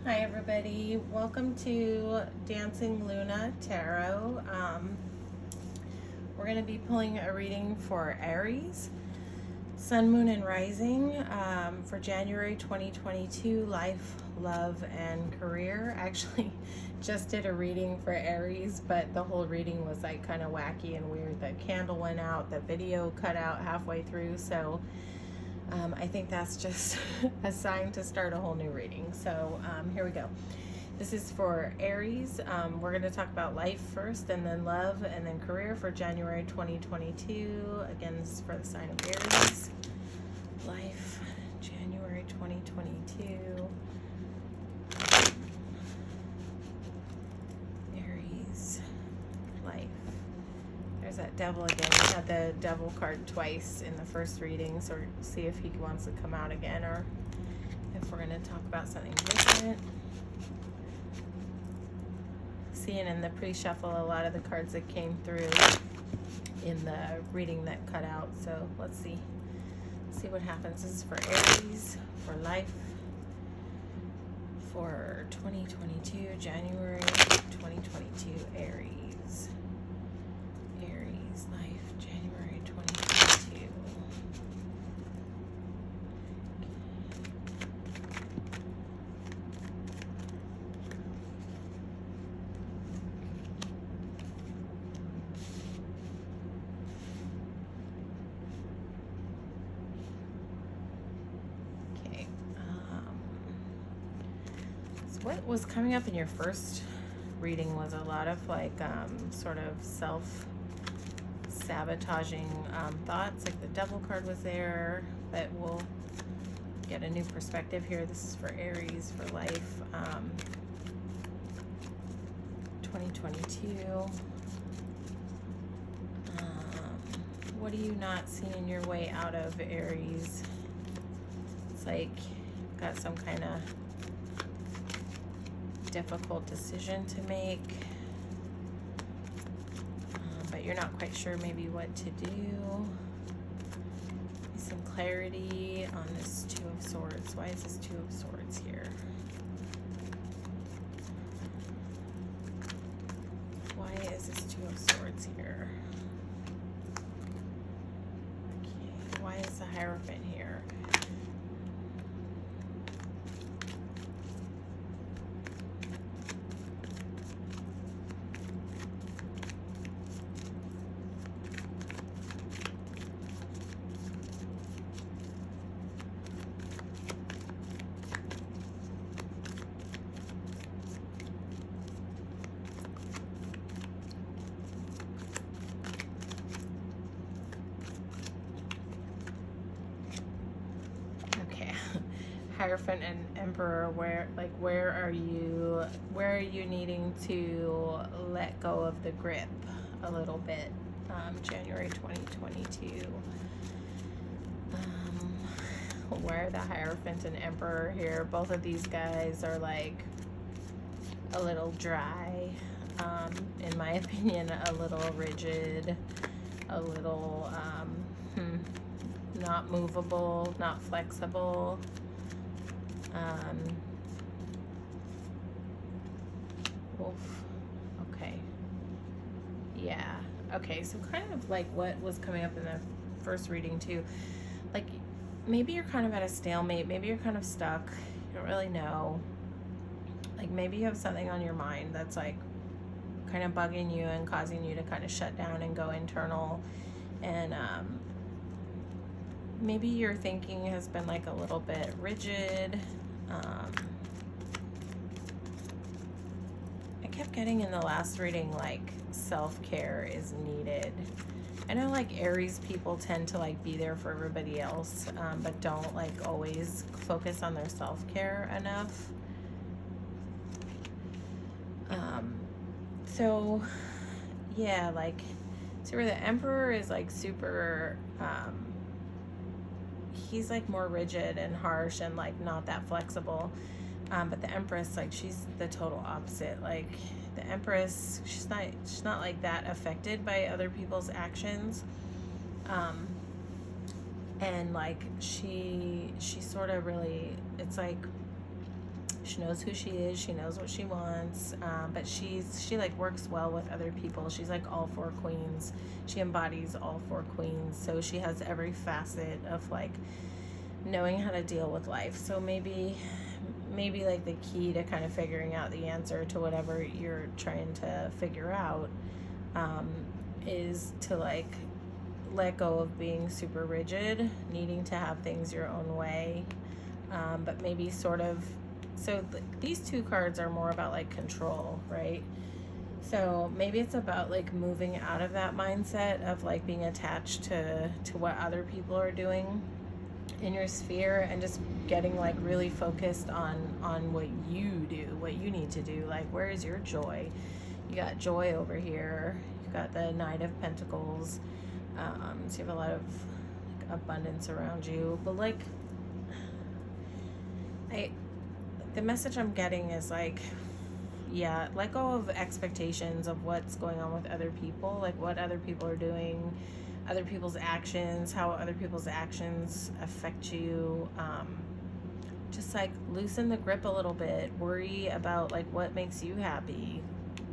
Hi everybody, welcome to Dancingluna Tarot. We're going to be pulling a reading for Aries, Sun, Moon, and Rising for January 2022, life, love, and career. Actually, just did a reading for Aries, but the whole reading was like kind of wacky and weird. The candle went out, the video cut out halfway through, so I think that's just a sign to start a whole new reading. So here we go. This is for Aries. We're going to talk about life first, and then love, and then career for January 2022. Again, this is for the sign of Aries. Life, January 2022. Aries, life. There's that devil again. We had the devil card twice in the first reading, so we'll see if he wants to come out again or if we're going to talk about something different. Seeing in the pre-shuffle a lot of the cards that came through in the reading that cut out, so let's see what happens. This is for Aries, for life, for 2022, January 2022, Aries. Aries, life, January 2022. Okay. So what was coming up in your first reading was a lot of like sort of self-sabotaging thoughts. Like the devil card was there, but we'll get a new perspective here. This is for Aries, for life, 2022. What are you not seeing your way out of, Aries? It's like got some kind of difficult decision to make, but you're not quite sure maybe what to do. Some clarity on this Two of Swords. Why is this Two of Swords here? Why is this Two of Swords here? Okay. Why is the Hierophant here? Hierophant and Emperor, where are you needing to let go of the grip a little bit? January 2022. Where the Hierophant and Emperor here, both of these guys are like a little dry, in my opinion, a little rigid, a little not movable, not flexible. Okay. Yeah. Okay, so kind of like what was coming up in the first reading too. Like maybe you're kind of at a stalemate, maybe you're kind of stuck. You don't really know. Like maybe you have something on your mind that's like kind of bugging you and causing you to kind of shut down and go internal, and maybe your thinking has been like a little bit rigid. I kept getting in the last reading like self-care is needed. I know like Aries people tend to like be there for everybody else, but don't like always focus on their self-care enough. So yeah, like, see where the Emperor is like super, he's like more rigid and harsh and like not that flexible. But the Empress, like, she's the total opposite. Like the Empress, she's not like that affected by other people's actions. And like she sort of really, it's like She knows who she is. She knows what she wants. But she like works well with other people. She's like all four queens. She embodies all four queens. So she has every facet of like knowing how to deal with life. So maybe like the key to kind of figuring out the answer to whatever you're trying to figure out is to like let go of being super rigid, needing to have things your own way, but maybe sort of, so these two cards are more about like control, right? So maybe it's about like moving out of that mindset of like being attached to what other people are doing in your sphere, and just getting like really focused on what you do, what you need to do. Like, where is your joy? You got joy over here. You got the Knight of Pentacles. So you have a lot of like abundance around you. But like, the message I'm getting is like, yeah, let go of expectations of what's going on with other people, like what other people are doing, other people's actions, how other people's actions affect you. Just like loosen the grip a little bit. Worry about like what makes you happy.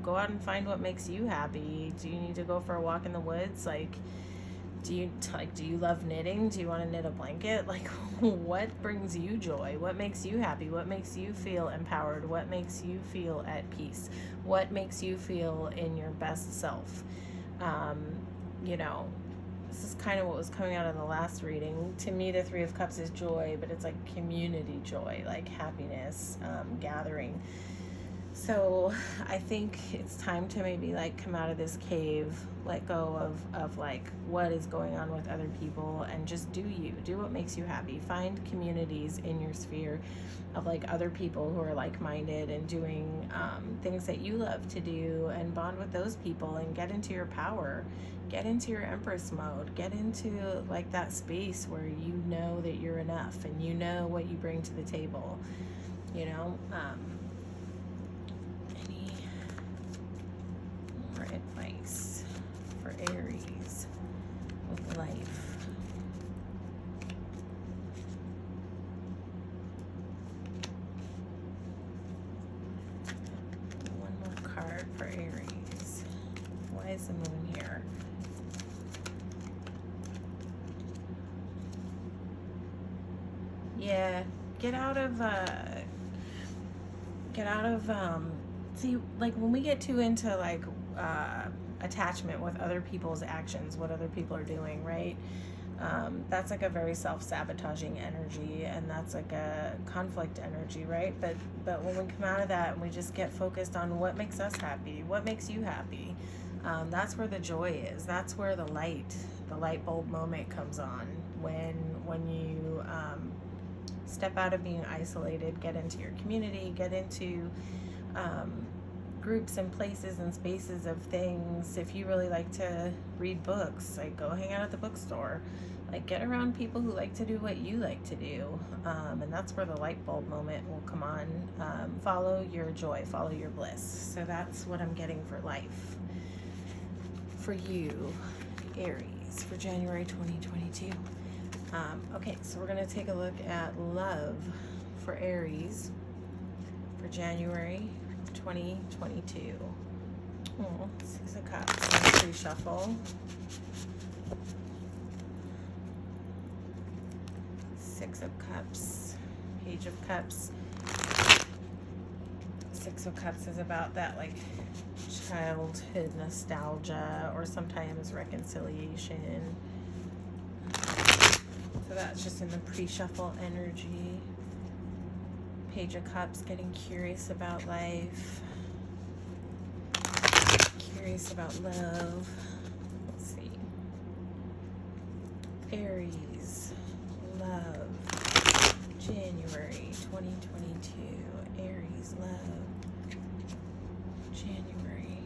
Go out and find what makes you happy. Do you need to go for a walk in the woods? Like, do you love knitting? Do you want to knit a blanket? Like, what brings you joy? What makes you happy? What makes you feel empowered? What makes you feel at peace? What makes you feel in your best self? You know, this is kind of what was coming out in the last reading. To me, the Three of Cups is joy, but it's like community joy, like happiness, gathering. So I think it's time to maybe like come out of this cave, let go of like what is going on with other people, and just do what makes you happy. Find communities in your sphere of like other people who are like-minded and doing things that you love to do, and bond with those people and get into your power, get into your Empress mode, get into like that space where you know that you're enough and you know what you bring to the table, you know. Any more advice for Aries with life? One more card for Aries. Why is the moon here? Yeah, get out of see, like when we get too into like attachment with other people's actions, what other people are doing, right? That's like a very self-sabotaging energy, and that's like a conflict energy, right? But when we come out of that and we just get focused on what makes us happy, what makes you happy, that's where the joy is. That's where the light bulb moment comes on, when you step out of being isolated, get into your community, get into groups and places and spaces of things. If you really like to read books, like go hang out at the bookstore, like get around people who like to do what you like to do, and that's where the light bulb moment will come on. Follow your joy, follow your bliss. So that's what I'm getting for life for you, Aries, for January 2022. Okay, so we're going to take a look at love for Aries for January 2022. Oh, Six of Cups. Pre-shuffle. Six of Cups. Page of Cups. Six of Cups is about that like childhood nostalgia, or sometimes reconciliation. So that's just in the pre-shuffle energy. Page of Cups, getting curious about life, curious about love. Let's see. Aries, love, January 2022. Aries, love, January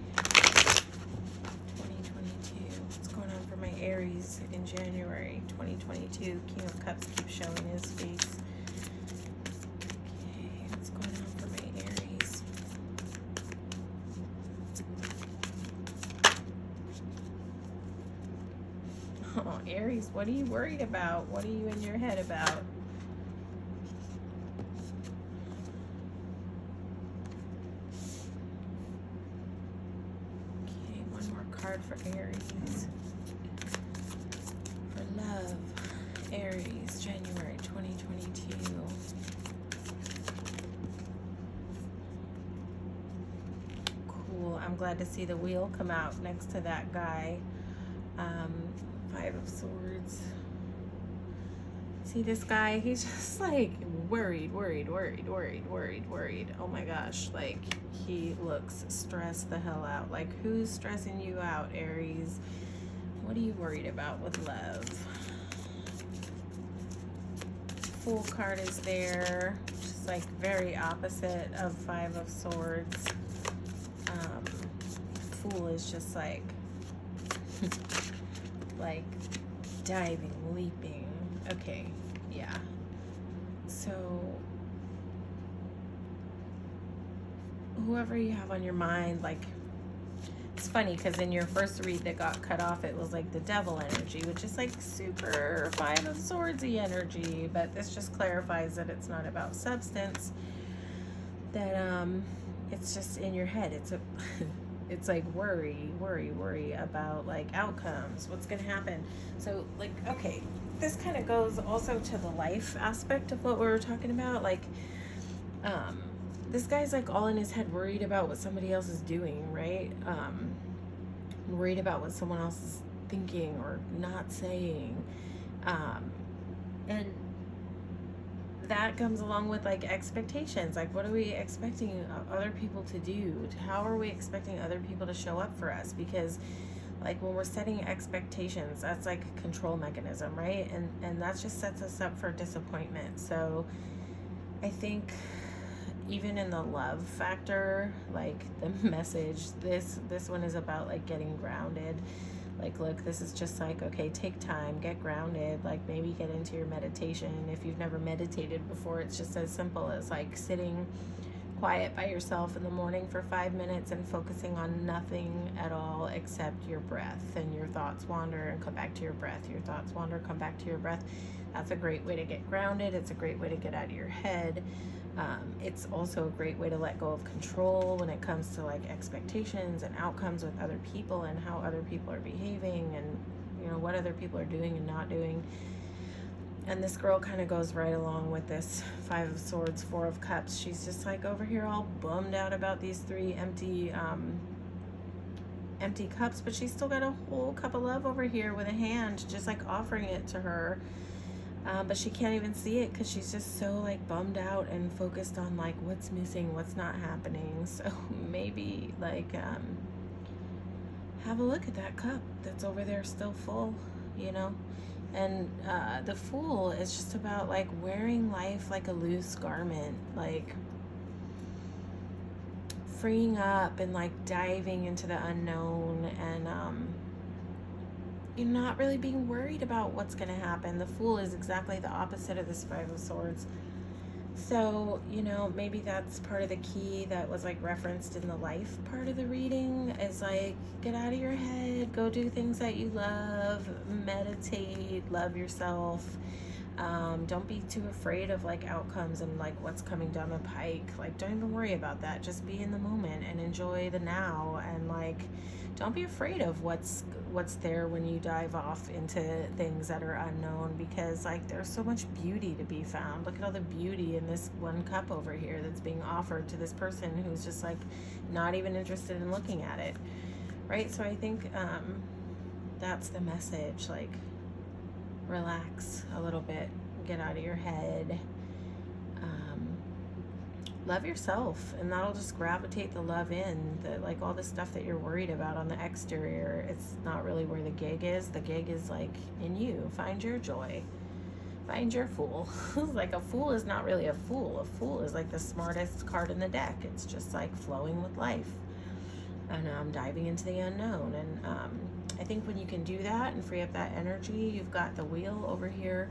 2022. What's going on for my Aries in January 2022? King of Cups keeps showing his face. Okay, what's going on for my Aries? Oh, Aries, what are you worried about? What are you in your head about? card for Aries. For love, Aries, January 2022. Cool. I'm glad to see the wheel come out next to that guy. Five of Swords. See this guy? He's just like worried. Oh my gosh. Like, he looks stressed the hell out. Like, who's stressing you out, Aries? What are you worried about with love? Fool card is there. Just like very opposite of Five of Swords. Fool is just like like diving, leaping. Okay, yeah. So whoever you have on your mind, like, it's funny because in your first read that got cut off, it was like the devil energy, which is like super Five of Swordsy energy, but this just clarifies that it's not about substance, that it's just in your head. It's a it's like worry about like outcomes, what's gonna happen. So like, okay, this kind of goes also to the life aspect of what we were talking about. Like, this guy's like all in his head, worried about what somebody else is doing, right? Worried about what someone else is thinking or not saying. And that comes along with like expectations. Like, what are we expecting other people to do? How are we expecting other people to show up for us? Because like when we're setting expectations, that's like a control mechanism, right? And that just sets us up for disappointment. So I think even in the love factor, like the message, this one is about like getting grounded. Like, look, this is just like, okay, take time, get grounded, like maybe get into your meditation. If you've never meditated before, it's just as simple as like sitting quiet by yourself in the morning for 5 minutes and focusing on nothing at all except your breath. And your thoughts wander and come back to your breath. Your thoughts wander, come back to your breath. That's a great way to get grounded. It's a great way to get out of your head. It's also a great way to let go of control when it comes to like expectations and outcomes with other people and how other people are behaving and, you know, what other people are doing and not doing. And this girl kind of goes right along with this Five of Swords, Four of Cups. She's just like over here all bummed out about these three empty cups, but she's still got a whole cup of love over here with a hand just like offering it to her. But she can't even see it because she's just so like bummed out and focused on like what's missing, what's not happening. So maybe like have a look at that cup that's over there still full, you know. And the Fool is just about like wearing life like a loose garment, like freeing up and like diving into the unknown, and you're not really being worried about what's going to happen. The Fool is exactly the opposite of this Five of Swords. So, you know, maybe that's part of the key that was like referenced in the life part of the reading, is like, get out of your head, go do things that you love, meditate, love yourself. Don't be too afraid of like outcomes and like what's coming down the pike. Like, don't even worry about that. Just be in the moment and enjoy the now, and like, don't be afraid of what's there when you dive off into things that are unknown, because like there's so much beauty to be found. Look at all the beauty in this one cup over here that's being offered to this person who's just like not even interested in looking at it, right? So I think that's the message. Like, relax a little bit, get out of your head, love yourself, and that'll just gravitate the love in. The like all the stuff that you're worried about on the exterior, it's not really where the gig is. The gig is like in you. Find your joy, find your Fool. Like, a fool is not really a fool. A fool is like the smartest card in the deck. It's just like flowing with life and diving into the unknown. And I think when you can do that and free up that energy, you've got the Wheel over here.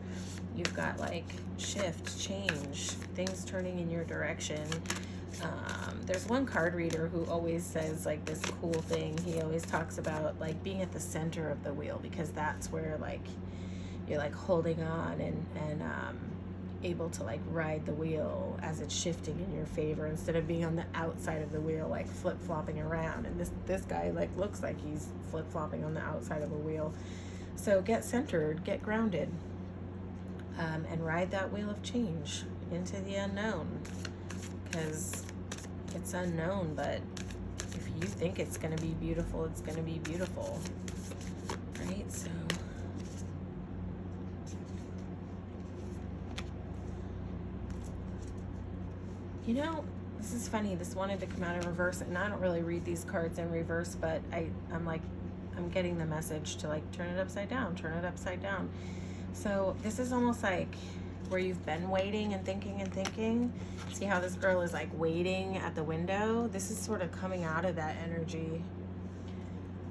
You've got like shift, change, things turning in your direction. There's one card reader who always says like this cool thing. He always talks about like being at the center of the wheel, because that's where like you're like holding on and able to like ride the wheel as it's shifting in your favor instead of being on the outside of the wheel, like flip-flopping around. And this guy like looks like he's flip-flopping on the outside of a wheel. So get centered, get grounded, and ride that wheel of change into the unknown, because it's unknown, but if you think it's going to be beautiful, it's going to be beautiful, right? So you know, this is funny. This wanted to come out in reverse, and I don't really read these cards in reverse, but I'm getting the message to like turn it upside down, turn it upside down. So this is almost like where you've been waiting and thinking and thinking. See how this girl is like waiting at the window? This is sort of coming out of that energy.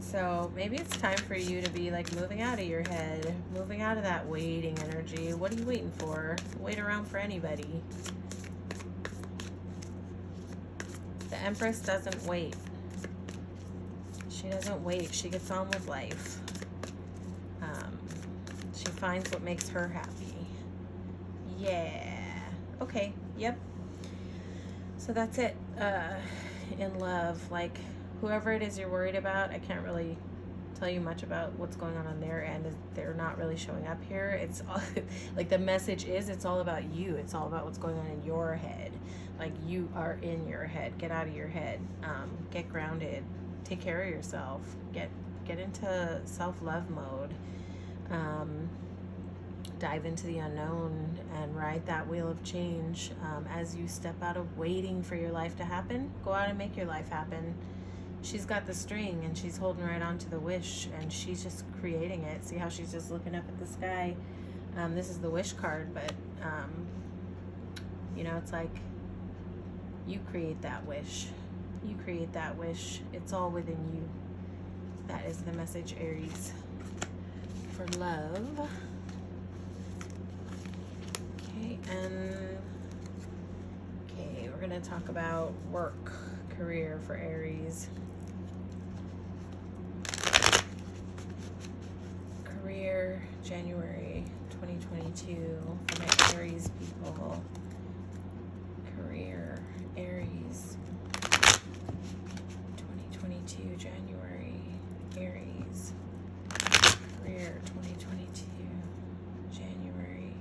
So maybe it's time for you to be like moving out of your head, moving out of that waiting energy. What are you waiting for? Wait around for anybody. The Empress doesn't wait. She doesn't wait. She gets on with life. She finds what makes her happy. Yeah. Okay. Yep. So that's it. In love, like whoever it is you're worried about, I can't really tell you much about what's going on their end. They're not really showing up here. It's all, like the message is, it's all about you. It's all about what's going on in your head. Like you are in your head. Get out of your head. Get grounded. Take care of yourself. Get into self-love mode. Dive into the unknown and ride that wheel of change. As you step out of waiting for your life to happen, go out and make your life happen. She's got the string and she's holding right on to the wish, and she's just creating it. See how she's just looking up at the sky? This is the wish card, but you know, it's like you create that wish. You create that wish. It's all within you. That is the message, Aries, for love. Okay, we're going to talk about work, career for Aries. Career, January 2022 for my Aries people. Career, Aries. 2022, January, Aries. Career, 2022. January,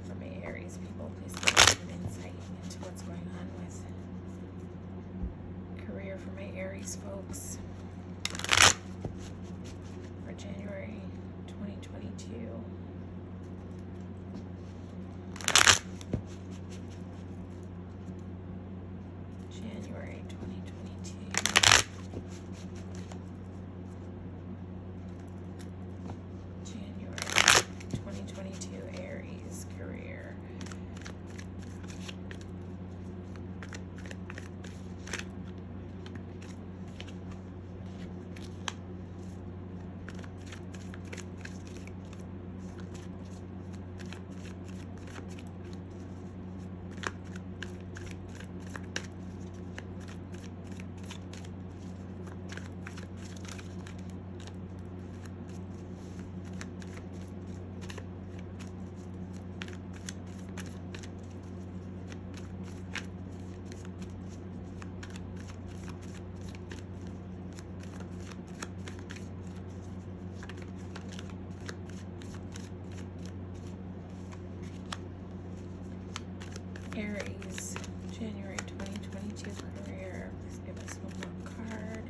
for my Aries people. Please give me an insight into what's going on with career for my Aries folks for January 2022. January 2022. January 2022, Aries, career. Aries, January 2022 career. Please give us one more card.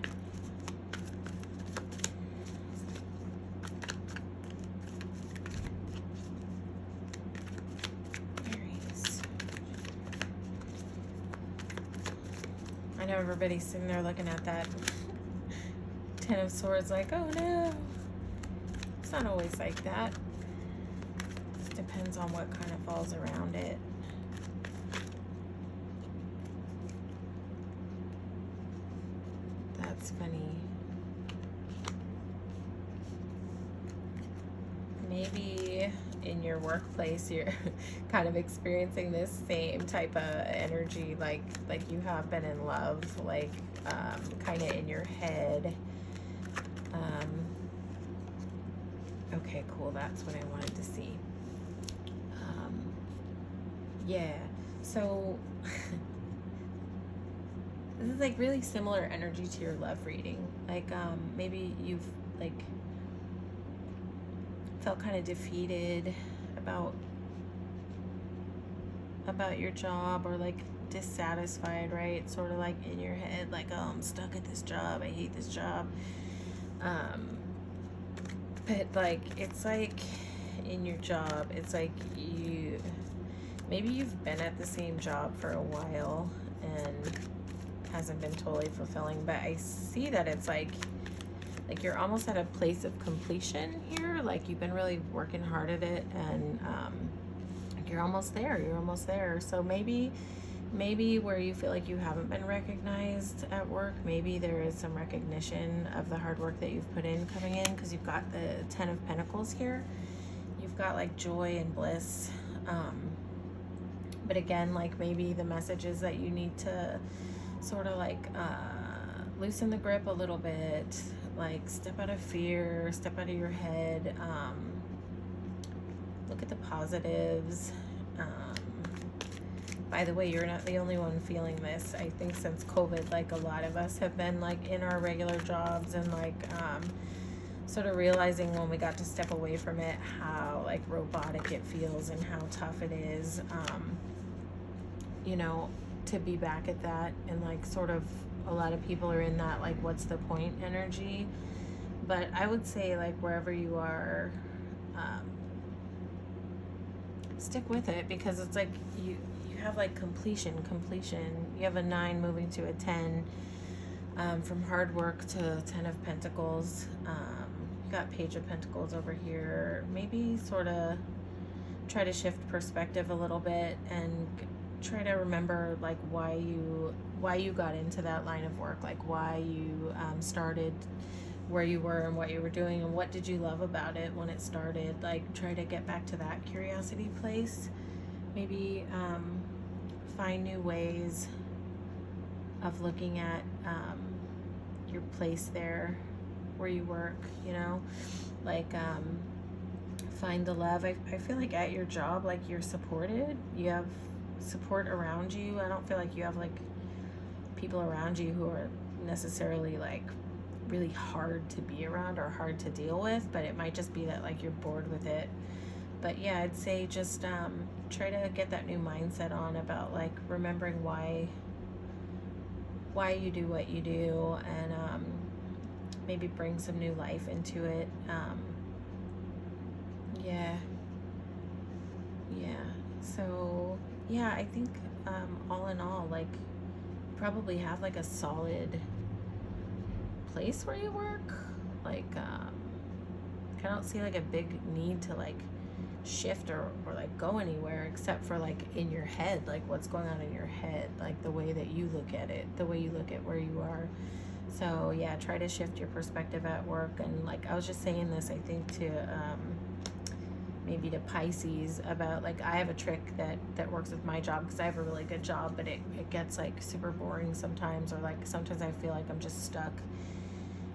Aries. I know everybody's sitting there looking at that Ten of Swords like, oh no. It's not always like that. It depends on what kind of falls around it. That's funny. Maybe in your workplace you're kind of experiencing this same type of energy, like you have been in love, like kind of in your head. Okay, cool. That's what I wanted to see. Yeah. So this is like really similar energy to your love reading. Like maybe you've like felt kind of defeated about your job, or like dissatisfied, right? Sort of like in your head, like, oh, I'm stuck at this job, I hate this job. But like it's like in your job, it's like maybe you've been at the same job for a while and hasn't been totally fulfilling, but I see that it's like you're almost at a place of completion here. Like you've been really working hard at it, and you're almost there. So maybe where you feel like you haven't been recognized at work, maybe there is some recognition of the hard work that you've put in coming in, because you've got the 10 of Pentacles here. You've got like joy and bliss. But again, like maybe the message is that you need to sort of like loosen the grip a little bit, like step out of fear, step out of your head, look at the positives. By the way, you're not the only one feeling this. I think since COVID, like a lot of us have been like in our regular jobs, and like sort of realizing when we got to step away from it how like robotic it feels and how tough it is, you know, to be back at that. And like sort of a lot of people are in that like what's the point energy. But I would say like wherever you are, stick with it, because it's like you have like completion. You have a 9 moving to a 10, from hard work to 10 of Pentacles. You got Page of Pentacles over here. Maybe sort of try to shift perspective a little bit and try to remember like why you got into that line of work, like why you started where you were and what you were doing, and what did you love about it when it started. Like try to get back to that curiosity place. Maybe find new ways of looking at your place there where you work, you know, like find the love. I feel like at your job, like you're supported, you have support around you. I don't feel like you have like people around you who are necessarily like really hard to be around or hard to deal with, but it might just be that like you're bored with it. But yeah, I'd say just try to get that new mindset on about like remembering why you do what you do, and maybe bring some new life into it. Yeah. So yeah, I think all in all, like you probably have like a solid place where you work. Like I don't see like a big need to like shift or like go anywhere, except for like in your head, like what's going on in your head, like the way that you look at it, the way you look at where you are. So yeah, try to shift your perspective at work. And like I was just saying this, I think to maybe to Pisces, about like I have a trick that works with my job, because I have a really good job, but it gets like super boring sometimes, or like sometimes I feel like I'm just stuck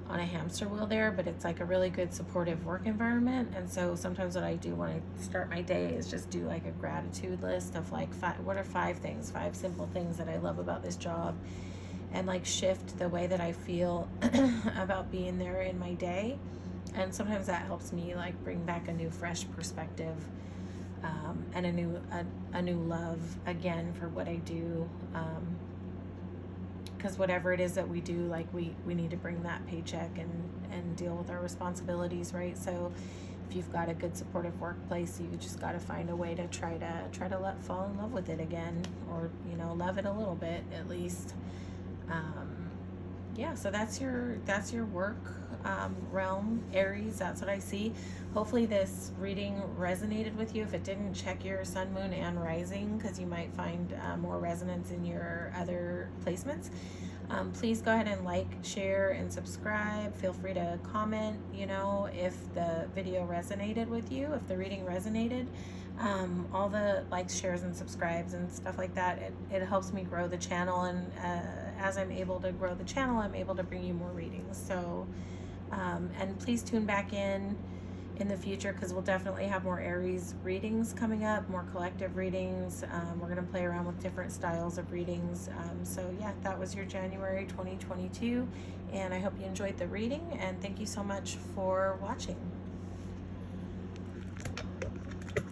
on a hamster wheel there. But it's like a really good supportive work environment. And so sometimes what I do when I start my day is just do like a gratitude list of like what are 5 simple things that I love about this job, and like shift the way that I feel about being there in my day. And sometimes that helps me like bring back a new fresh perspective, and a new love again for what I do. Because whatever it is that we do, like we need to bring that paycheck and deal with our responsibilities, right? So if you've got a good supportive workplace, you just got to find a way to try to fall in love with it again, or you know, love it a little bit at least. Yeah, so that's your work realm, Aries. That's what I see. Hopefully this reading resonated with you. If it didn't, check your sun, moon, and rising, because you might find more resonance in your other placements. Please go ahead and like, share, and subscribe. Feel free to comment, you know, if the video resonated with you, if the reading resonated. All the likes, shares, and subscribes and stuff like that, it helps me grow the channel. And as I'm able to grow the channel, I'm able to bring you more readings. So and please tune back in in the future, because we'll definitely have more Aries readings coming up, more collective readings. We're going to play around with different styles of readings. So yeah, that was your January 2022, and I hope you enjoyed the reading, and thank you so much for watching.